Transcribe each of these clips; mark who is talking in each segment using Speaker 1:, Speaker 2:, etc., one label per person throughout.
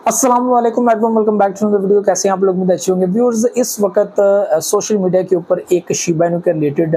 Speaker 1: अस्सलाम वालेकुम everyone, welcome back to the video. कैसे हैं आप लोग? में अच्छे होंगे व्यूअर्स। इस वक्त सोशल मीडिया के ऊपर एक शिबा इनू के रिलेटेड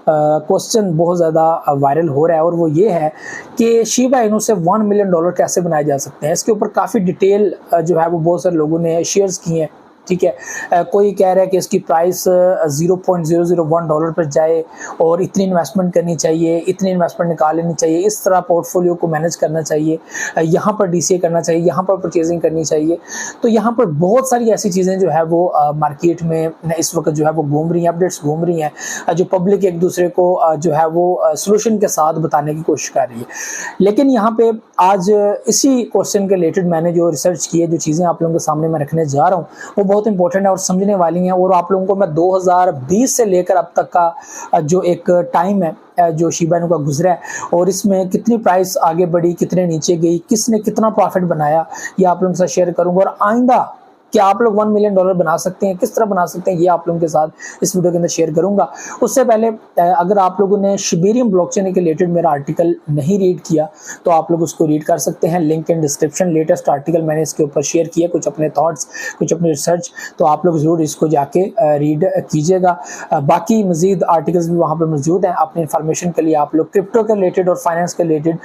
Speaker 1: क्वेश्चन बहुत ज़्यादा वायरल हो रहा है और वो ये है कि शिबा इनू से $1 मिलियन कैसे बनाए जा सकते हैं। इसके ऊपर काफ़ी डिटेल जो है वो बहुत सारे लोगों ने शेयर्स किए हैं। ठीक है, कोई कह रहा है कि इसकी प्राइस $0.001 पर जाए और इतनी इन्वेस्टमेंट करनी चाहिए, इतनी इन्वेस्टमेंट निकाल लेनी चाहिए, इस तरह पोर्टफोलियो को मैनेज करना चाहिए, यहाँ पर डीसीए करना चाहिए, यहाँ पर परचेजिंग करनी चाहिए। तो यहाँ पर बहुत सारी ऐसी चीज़ें जो है वो मार्केट में इस वक्त जो है वो घूम रही हैं, अपडेट्स घूम रही हैं, जो पब्लिक एक दूसरे को जो है वो सोल्यूशन के साथ बताने की कोशिश कर रही है। लेकिन यहाँ पे आज इसी क्वेश्चन के रिलेटेड मैंने जो रिसर्च की है, जो चीज़ें आप लोगों के सामने मैं रखने जा रहा हूँ वो बहुत इंपॉर्टेंट है और समझने वाली हैं। और आप लोगों को मैं 2020 से लेकर अब तक का जो एक टाइम है जो शिबा इनू का गुजरा है और इसमें कितनी प्राइस आगे बढ़ी, कितने नीचे गई, किसने कितना प्रॉफिट बनाया, ये आप लोगों के साथ शेयर करूंगा। और आइंदा क्या आप लोग $1 मिलियन बना सकते हैं, किस तरह बना सकते हैं, ये आप लोगों के साथ इस वीडियो के अंदर शेयर करूंगा। उससे पहले अगर आप लोगों ने शिबेरियम ब्लॉकचेन के रिलेटेड मेरा आर्टिकल नहीं रीड किया तो आप लोग उसको रीड कर सकते हैं, link in description. Latest article मैंने इसके ऊपर शेयर किया, कुछ अपने थॉट्स, कुछ अपने रिसर्च, तो आप लोग ज़रूर इसको जाके रीड कीजिएगा। बाकी मजीद आर्टिकल्स भी वहाँ पर मौजूद हैं। अपनी इन्फॉर्मेशन के लिए आप लोग क्रिप्टो के रिलेटेड और फाइनेंस के रिलेटेड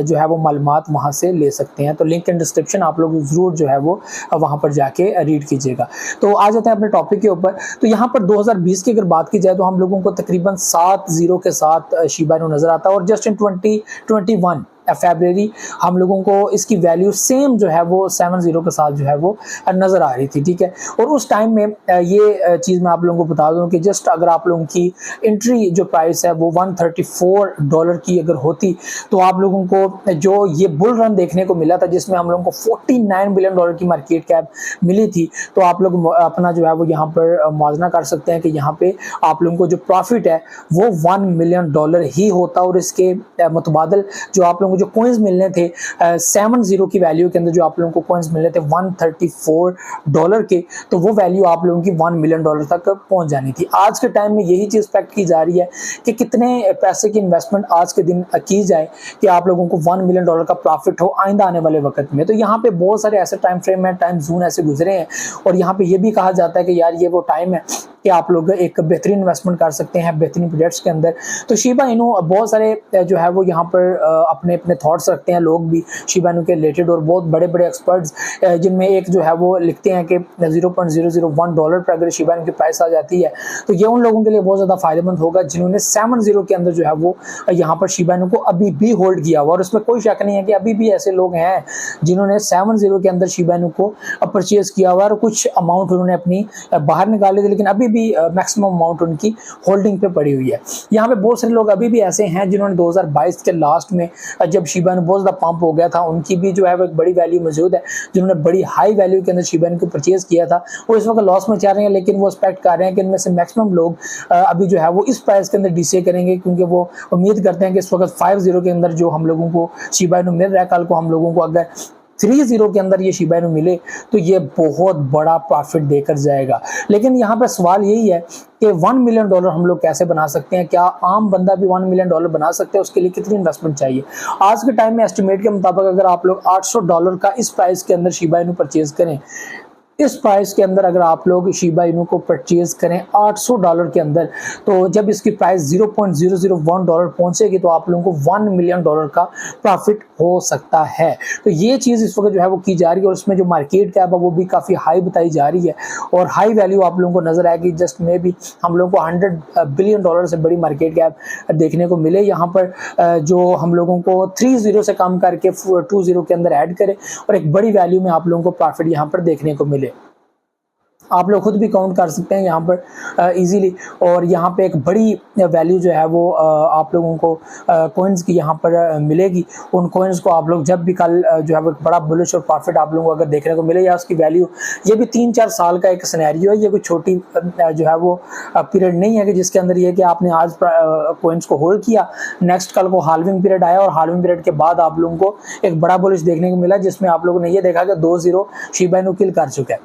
Speaker 1: जो है वो मालूमात वहाँ से ले सकते हैं। तो लिंक इन डिस्क्रिप्शन आप लोग ज़रूर जो है वो वहाँ पर जाके रीड कीजिएगा। तो आ जाते हैं अपने टॉपिक के ऊपर। तो यहाँ पर 2020 की अगर बात की जाए तो हम लोगों को तकरीबन 7 जीरो के साथ शिबा इनू नजर आता है और जस्ट इन 2021 फरवरी हम लोगों को इसकी वैल्यू सेम जो है वो 7 जीरो के साथ जो है वो नज़र आ रही थी। ठीक है, और उस टाइम में ये चीज़ मैं आप लोगों को बता दूं कि जस्ट अगर आप लोगों की एंट्री जो प्राइस है वो $134 की अगर होती तो आप लोगों को जो ये बुल रन देखने को मिला था जिसमें हम लोगों को $49 बिलियन की मार्केट कैप मिली थी, तो आप लोग अपना जो है वो यहाँ पर मुआवजा कर सकते हैं कि यहाँ पे आप लोगों को जो प्रॉफिट है वो $1 मिलियन ही होता। और इसके मुतबादल जो आप लोगों जो कॉइन्स मिलने थे 7 जीरो की वैल्यू के अंदर जो आप लोगों को कॉइन्स मिलने थे $134 के, तो वो वैल्यू आप लोगों की $1 मिलियन तक पहुंच जानी थी। आज के टाइम में यही चीज एक्सपेक्ट की जा रही है कि कितने पैसे की इन्वेस्टमेंट आज के दिन की जाए कि आप लोगों को $1 मिलियन का प्रॉफिट हो आइंदा आने वाले वक्त में। तो यहाँ पे बहुत सारे ऐसे टाइम फ्रेम है, टाइम जोन ऐसे गुजरे हैं और यहाँ पे ये भी कहा जाता है कि यार ये वो टाइम है कि आप लोग एक बेहतरीन इन्वेस्टमेंट कर सकते हैं बेहतरीन प्रोजेक्ट्स के अंदर। तो शिबा इनू बहुत सारे जो है वो यहाँ पर अपने अपने थॉट्स रखते हैं लोग भी शिबा इनू के रिलेटेड और बहुत बड़े बड़े एक्सपर्ट्स जिनमें एक जो है वो लिखते हैं कि $0.001 पर अगर शिबा इनू की प्राइस आ जाती है तो ये उन लोगों के लिए बहुत ज़्यादा फायदेमंद होगा जिन्होंने 7 जीरो के अंदर जो है वो यहाँ पर शिबा इनू को अभी भी होल्ड किया हुआ। और उसमें कोई शक नहीं है कि अभी भी ऐसे लोग हैं जिन्होंने 7 जीरो के अंदर शिबा इनू को परचेज किया हुआ और कुछ अमाउंट उन्होंने अपनी बाहर निकाले थे, लेकिन अभी भी मैक्सिमम अमाउंट उनकी होल्डिंग पे पड़ी हुई है। यहाँ पे बहुत सारे लोग अभी भी ऐसे हैं जिन्होंने 2022 के लास्ट में जब शिबा इनू बहुत ज़्यादा पंप हो गया था उनकी भी जो है वो एक बड़ी वैल्यू मौजूद है, जिन्होंने बड़ी हाई वैल्यू के अंदर शिबा इनू को परचेज किया था वो इस वक्त लॉस में चल रहे हैं। लेकिन वो एक्सपेक्ट कर रहे हैं कि इनमें से मैक्सिमम लोग अभी जो है वो इस प्राइस के अंदर डीसीए करेंगे, क्योंकि वो उम्मीद करते हैं कि इस वक्त 5 जीरो के अंदर जो हम लोगों को शिबा इनू मिल रहा है, कल को हम लोगों को अगर 3 जीरो के अंदर ये शिबा इनू मिले तो ये बहुत बड़ा प्रॉफिट देकर जाएगा। लेकिन यहाँ पर सवाल यही है कि $1 मिलियन हम लोग कैसे बना सकते हैं? क्या आम बंदा भी $1 मिलियन बना सकते हैं? उसके लिए कितनी इन्वेस्टमेंट चाहिए? आज के टाइम में एस्टिमेट के मुताबिक अगर आप लोग $800 का इस प्राइस के अंदर शिबा इनू परचेज करें, इस प्राइस के अंदर अगर आप लोग शिबा इनू को परचेज करें $800 के अंदर, तो जब इसकी प्राइस $0.001 पहुंचेगी तो आप लोगों को $1 मिलियन का प्रॉफिट हो सकता है। तो ये चीज़ इस वक्त जो है वो की जा रही है और उसमें जो मार्केट कैप है वो भी काफ़ी हाई बताई जा रही है और हाई वैल्यू आप लोगों को नजर आएगी। जस्ट में भी हम लोगों को $100 बिलियन से बड़ी मार्केट कैप देखने को मिले। यहाँ पर जो हम लोगों को 3 जीरो से कम करके 2 जीरो के अंदर ऐड करें और एक बड़ी वैल्यू में आप लोगों को प्रॉफिट यहाँ पर देखने को मिले। आप लोग खुद भी काउंट कर सकते हैं यहाँ पर इजीली। और यहाँ पे एक बड़ी वैल्यू जो है वो आप लोगों को कॉइन्स की यहाँ पर मिलेगी। उन कॉइन्स को आप लोग जब भी कल जो है वो बड़ा बुलिश और प्रॉफिट आप लोगों को अगर देखने को मिले या उसकी वैल्यू, ये भी 3-4 साल का एक सिनेरियो है, ये कोई छोटी जो है वो पीरियड नहीं है कि जिसके अंदर ये कि आपने आज कॉइन्स को होल्ड किया, नेक्स्ट कल को हाल्विंग पीरियड आया और हाल्विंग पीरियड के बाद आप लोगों को एक बड़ा बुलिश देखने को मिला जिसमें आप लोगों ने ये देखा कि 2 जीरो शिबा इनू किल कर चुका है।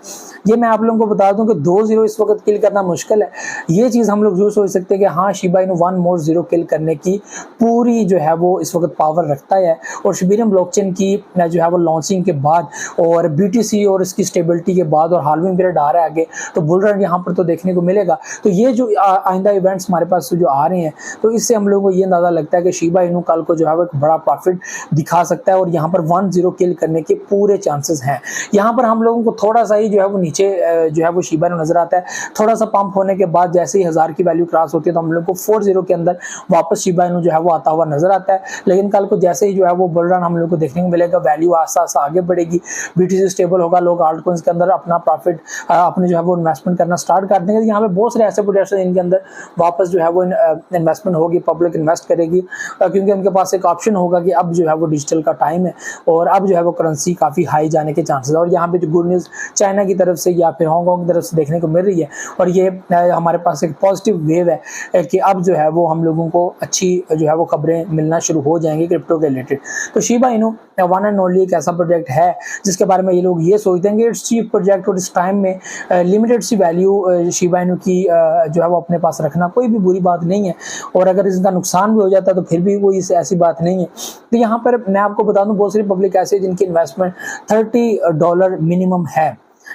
Speaker 1: ये मैं आप लोगों को बता दूं कि 2 जीरो इस वक्त किल करना मुश्किल है। ये चीज़ हम लोग जो सोच सकते हैं कि हाँ शिबा इनू 1 मोर जीरो किल करने की पूरी जो है वो इस वक्त पावर रखता है। और शिबेरियम ब्लॉकचेन की जो है वो लॉन्चिंग के बाद और BTC और इसकी स्टेबिलिटी के बाद और हाल्विंग पीरियड आ रहा है आगे, तो बुल रन यहाँ पर तो देखने को मिलेगा। तो ये जो आइंदा इवेंट्स हमारे पास जो आ रहे हैं, तो इससे हम लोगों को ये अंदाजा लगता है कि शिबा इनू कल को जो है वो एक बड़ा प्रॉफिट दिखा सकता है और यहाँ पर 1 जीरो किल करने के पूरे चांसेस हैं। यहाँ पर हम लोगों को थोड़ा सा ही जो है वो नीचे जो है वो शिबा इनू नजर आता है। थोड़ा सा पंप होने के बाद जैसे ही 1000 की वैल्यू क्रॉस होती है तो हम लोग को 4 जीरो के अंदर वापस शिबा इनू जो है वो आता हुआ नजर आता है। लेकिन कल को जैसे ही जो है वो बुल रन हम लोग को देखने को मिलेगा, वैल्यू आस्ता आस्ता आगे बढ़ेगी, BTC स्टेबल होगा, लोग आल्ट कॉइन्स के अंदर अपना प्रॉफिट अपने जो है वो इन्वेस्टमेंट करना स्टार्ट कर देंगे। यहाँ पे बहुत सारे ऐसे प्रोजेक्ट्स हैं इनके अंदर वापस जो है वो इन्वेस्टमेंट होगी, पब्लिक इन्वेस्ट करेगी, क्योंकि उनके पास एक ऑप्शन होगा कि अब जो है वो डिजिटल का टाइम है और अब जो है वो करेंसी काफ़ी हाई जाने के चांसेस है। और यहाँ पे जो गुड न्यूज़ चाइना की तरफ से या फिर हांगकॉन्ग की तरफ से देखने को मिल रही है और ये हमारे पास एक पॉजिटिव वेव है कि अब जो है वो हम लोगों को अच्छी जो है वो खबरें मिलना शुरू हो जाएंगी क्रिप्टो के रिलेटेड। तो Shiba Inu one and only एक ऐसा प्रोजेक्ट है जिसके बारे में ये लोग ये सोचते हैं कि इट्स चीप प्रोजेक्ट और इस टाइम में लिमिटेड सी वैल्यू शिबा इनू की जो है वो अपने पास रखना कोई भी बुरी बात नहीं है। और अगर इसका नुकसान भी हो जाता है तो फिर भी कोई ऐसी बात नहीं है। तो यहाँ पर मैं आपको बता दूं बहुत सारी पब्लिक ऐसे जिनकी इन्वेस्टमेंट $30 मिनिमम है,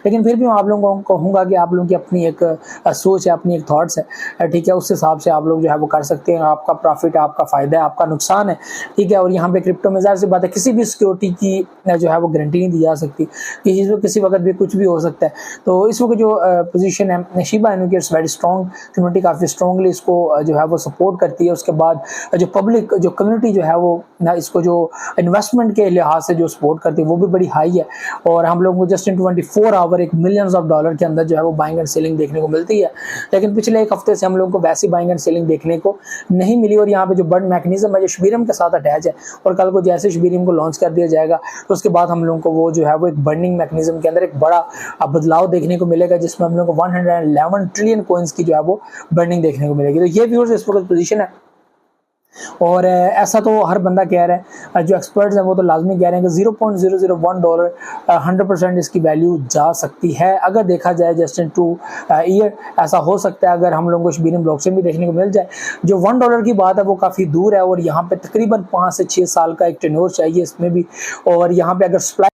Speaker 1: लेकिन फिर भी मैं आप लोगों को कहूँगा कि आप लोगों की अपनी एक सोच है, अपनी एक थॉट्स है, ठीक है, उस हिसाब से आप लोग जो है वो कर सकते हैं। आपका प्रॉफिट है, आपका फ़ायदा है, आपका नुकसान है, ठीक है। और यहाँ पे क्रिप्टो में ज़ाहिर सी बात है किसी भी सिक्योरिटी की जो है वो गारंटी नहीं दी जा सकती, किसी वक्त भी कुछ भी हो सकता है। तो इस वक्त जो पोजीशन है शिबा इनू की इट्स वेरी स्ट्रॉन्ग, कम्युनिटी काफ़ी स्ट्रॉन्गली इसको जो है वो सपोर्ट करती है। उसके बाद जो पब्लिक जो कम्युनिटी जो है वो इसको जो इन्वेस्टमेंट के लिहाज से जो सपोर्ट करती है वो भी बड़ी हाई है। और हम लोग को जस्ट इन 24 आवर एक मिलियंस ऑफ डॉलर के अंदर जो है वो बाइंग एंड सेलिंग देखने को मिलती है। लेकिन पिछले एक हफ्ते से हम लोगों को वैसी बाइंग एंड सेलिंग देखने को नहीं मिली। और यहाँ पे जो बर्न मैकेनिज्म है जो शिबेरियम के साथ अटैच है, और कल को जैसे शिबेरियम को लॉन्च कर दिया जाएगा तो उसके बाद हम लोगों को वो जो है वो एक बर्निंग मैकेनिज्म के अंदर एक बड़ा बदलाव देखने को मिलेगा, जिसमें हम लोग को 111 ट्रिलियन कॉइन्स की जो है वो बर्निंग देखने को मिलेगी। तो ये व्यूअर्स इस वक्त पोजीशन है और ऐसा तो हर बंदा कह रहा है, जो एक्सपर्ट्स हैं वो तो लाजमी कह रहे हैं कि $0.001 100% इसकी वैल्यू जा सकती है। अगर देखा जाए जस्ट इन 2 ईयर ऐसा हो सकता है अगर हम लोगों को शिबेरियम ब्लॉकचेन भी देखने को मिल जाए। जो $1 की बात है वो काफ़ी दूर है और यहाँ पे तकरीबन 5 से 6 साल का एक टेन्योर चाहिए इसमें भी। और यहाँ पे अगर सप्लाई